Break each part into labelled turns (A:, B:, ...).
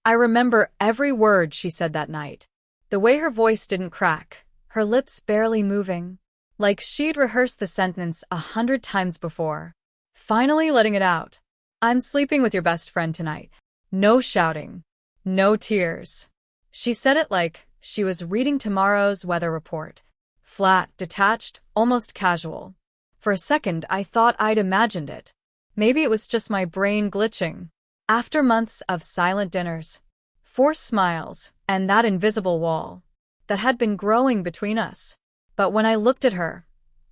A: I remember every word she said that night. The way her voice didn't crack, her lips barely moving, like she'd rehearsed the sentence 100 times before. Finally letting it out. I'm sleeping with your best friend tonight. No shouting. No tears. She said it like she was reading tomorrow's weather report. Flat, detached, almost casual. For a second, I thought I'd imagined it. Maybe it was just my brain glitching. After months of silent dinners, forced smiles, and that invisible wall that had been growing between us. But when I looked at her,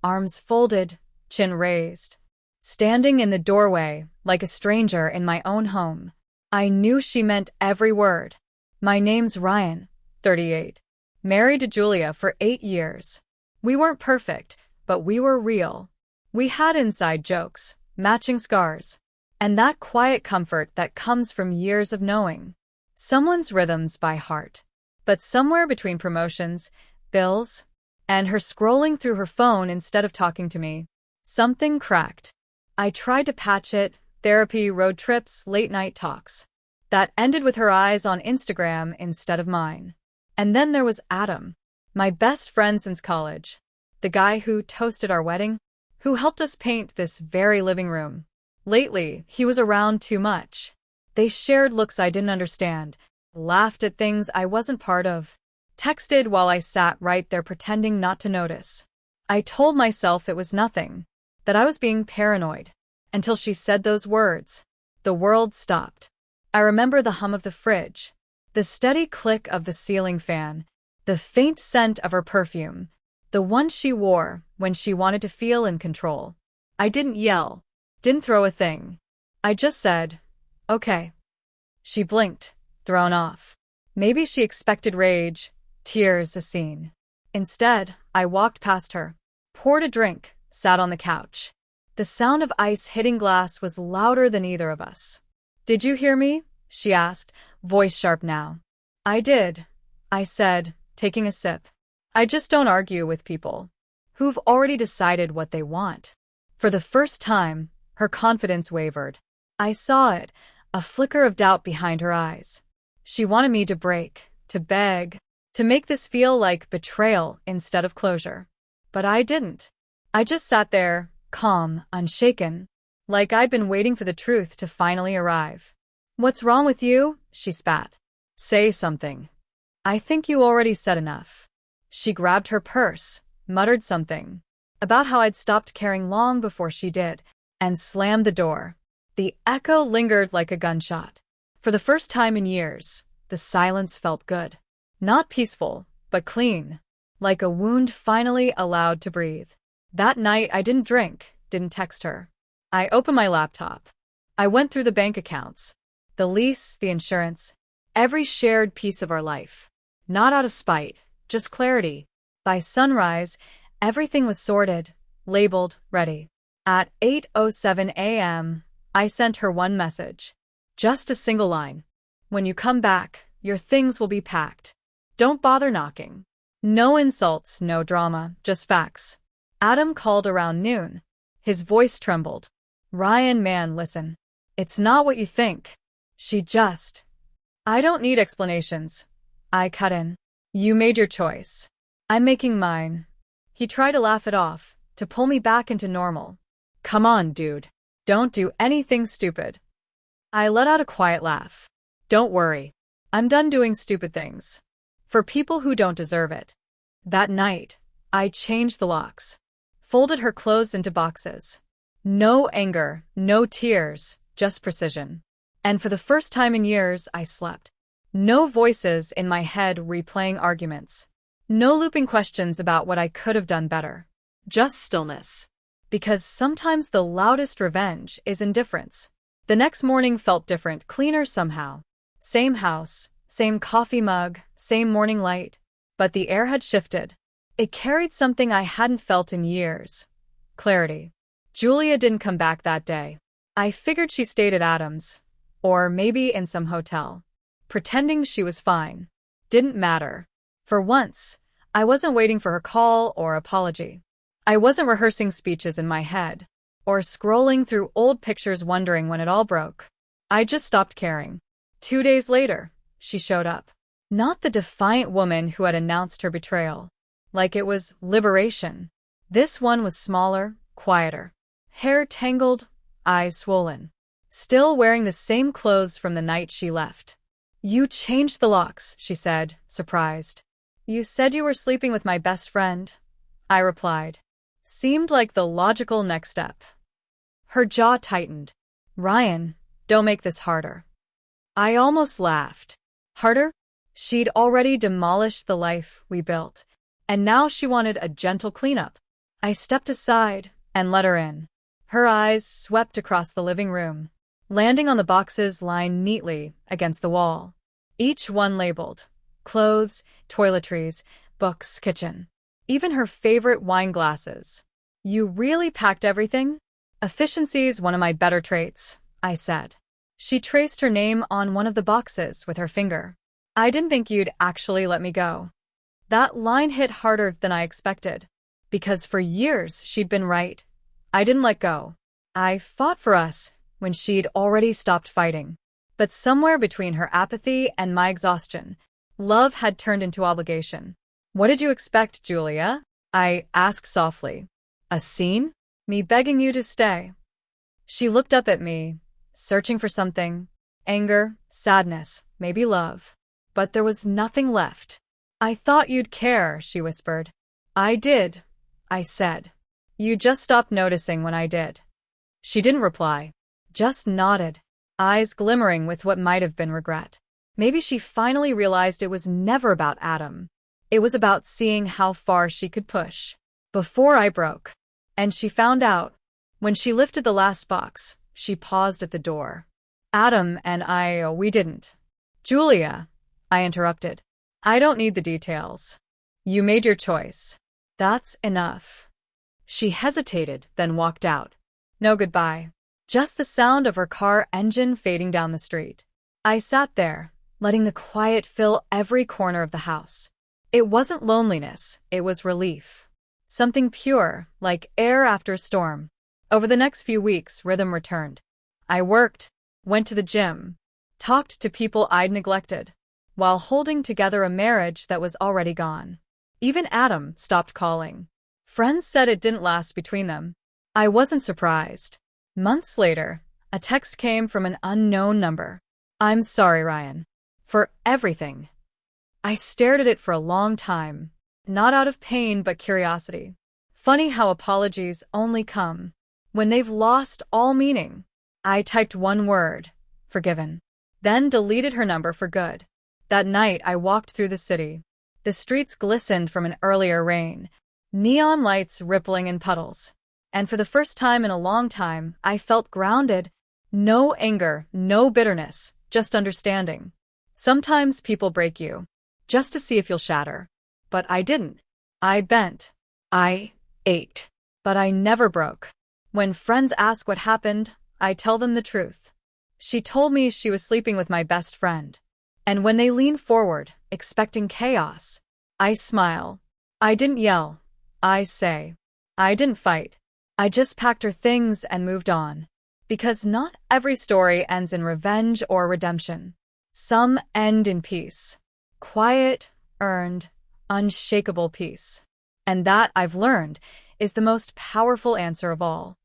A: arms folded, chin raised, standing in the doorway like a stranger in my own home, I knew she meant every word. My name's Ryan, 38. Married to Julia for 8 years. We weren't perfect, but we were real. We had inside jokes, matching scars, and that quiet comfort that comes from years of knowing someone's rhythms by heart. But somewhere between promotions, bills, and her scrolling through her phone instead of talking to me, something cracked. I tried to patch it, therapy, road trips, late-night talks. That ended with her eyes on Instagram instead of mine. And then there was Adam, my best friend since college. The guy who toasted our wedding, who helped us paint this very living room. Lately, he was around too much. They shared looks I didn't understand, laughed at things I wasn't part of, texted while I sat right there pretending not to notice. I told myself it was nothing, that I was being paranoid, until she said those words. The world stopped. I remember the hum of the fridge, the steady click of the ceiling fan, the faint scent of her perfume, the one she wore when she wanted to feel in control. I didn't yell, didn't throw a thing. I just said, okay. She blinked, thrown off. Maybe she expected rage, tears, a scene. Instead, I walked past her, poured a drink, sat on the couch. The sound of ice hitting glass was louder than either of us. Did you hear me? She asked, voice sharp now. I did, I said, taking a sip. I just don't argue with people who've already decided what they want. For the first time, her confidence wavered. I saw it, a flicker of doubt behind her eyes. She wanted me to break, to beg, to make this feel like betrayal instead of closure. But I didn't. I just sat there, calm, unshaken, like I'd been waiting for the truth to finally arrive. What's wrong with you? She spat. Say something. I think you already said enough. She grabbed her purse, muttered something about how I'd stopped caring long before she did, and slammed the door. The echo lingered like a gunshot. For the first time in years, the silence felt good. Not peaceful, but clean, like a wound finally allowed to breathe. That night I didn't drink, didn't text her. I opened my laptop. I went through the bank accounts, the lease, the insurance, every shared piece of our life. Not out of spite, just clarity. By sunrise, everything was sorted, labeled, ready. At 8:07 a.m., I sent her one message. Just a single line. When you come back, your things will be packed. Don't bother knocking. No insults, no drama, just facts. Adam called around noon. His voice trembled. Ryan, man, listen. It's not what you think. I don't need explanations. I cut in. You made your choice. I'm making mine. He tried to laugh it off, to pull me back into normal. Come on, dude. Don't do anything stupid. I let out a quiet laugh. Don't worry. I'm done doing stupid things. For people who don't deserve it. That night, I changed the locks. Folded her clothes into boxes. No anger, no tears, just precision. And for the first time in years, I slept. No voices in my head replaying arguments. No looping questions about what I could have done better. Just stillness. Because sometimes the loudest revenge is indifference. The next morning felt different, cleaner somehow. Same house, same coffee mug, same morning light. But the air had shifted. It carried something I hadn't felt in years. Clarity. Julia didn't come back that day. I figured she stayed at Adam's. Or maybe in some hotel. Pretending she was fine. Didn't matter. For once, I wasn't waiting for her call or apology. I wasn't rehearsing speeches in my head, or scrolling through old pictures wondering when it all broke. I just stopped caring. 2 days later, she showed up. Not the defiant woman who had announced her betrayal. Like it was liberation. This one was smaller, quieter. Hair tangled, eyes swollen. Still wearing the same clothes from the night she left. "You changed the locks," she said, surprised. "You said you were sleeping with my best friend," I replied. Seemed like the logical next step. Her jaw tightened. "Ryan, don't make this harder." I almost laughed. Harder? She'd already demolished the life we built, and now she wanted a gentle cleanup. I stepped aside and let her in. Her eyes swept across the living room, landing on the boxes lined neatly against the wall. Each one labeled: clothes, toiletries, books, kitchen. Even her favorite wine glasses. "You really packed everything?" "Efficiency's one of my better traits," I said. She traced her name on one of the boxes with her finger. "I didn't think you'd actually let me go." That line hit harder than I expected. Because for years she'd been right. I didn't let go. I fought for us when she'd already stopped fighting. But somewhere between her apathy and my exhaustion, love had turned into obligation. "What did you expect, Julia?" I asked softly. "A scene? Me begging you to stay?" She looked up at me, searching for something. Anger, sadness, maybe love. But there was nothing left. "I thought you'd care," she whispered. "I did," I said. "You just stopped noticing when I did." She didn't reply, just nodded, eyes glimmering with what might have been regret. Maybe she finally realized it was never about Adam. It was about seeing how far she could push before I broke. And she found out. When she lifted the last box, she paused at the door. "Adam and I, we didn't." "Julia," I interrupted. "I don't need the details. You made your choice. That's enough." She hesitated, then walked out. No goodbye. Just the sound of her car engine fading down the street. I sat there, letting the quiet fill every corner of the house. It wasn't loneliness, it was relief. Something pure, like air after a storm. Over the next few weeks, rhythm returned. I worked, went to the gym, talked to people I'd neglected, while holding together a marriage that was already gone. Even Adam stopped calling. Friends said it didn't last between them. I wasn't surprised. Months later, a text came from an unknown number. "I'm sorry, Ryan. For everything." I stared at it for a long time, not out of pain but curiosity. Funny how apologies only come when they've lost all meaning. I typed one word: forgiven. Then deleted her number for good. That night I walked through the city. The streets glistened from an earlier rain, neon lights rippling in puddles. And for the first time in a long time, I felt grounded. No anger, no bitterness, just understanding. Sometimes people break you, just to see if you'll shatter. But I didn't. I bent. I ached. But I never broke. When friends ask what happened, I tell them the truth. She told me she was sleeping with my best friend. And when they lean forward, expecting chaos, I smile. I didn't yell. I say. I didn't fight. I just packed her things and moved on. Because not every story ends in revenge or redemption. Some end in peace. Quiet, earned, unshakable peace. And that, I've learned, is the most powerful answer of all.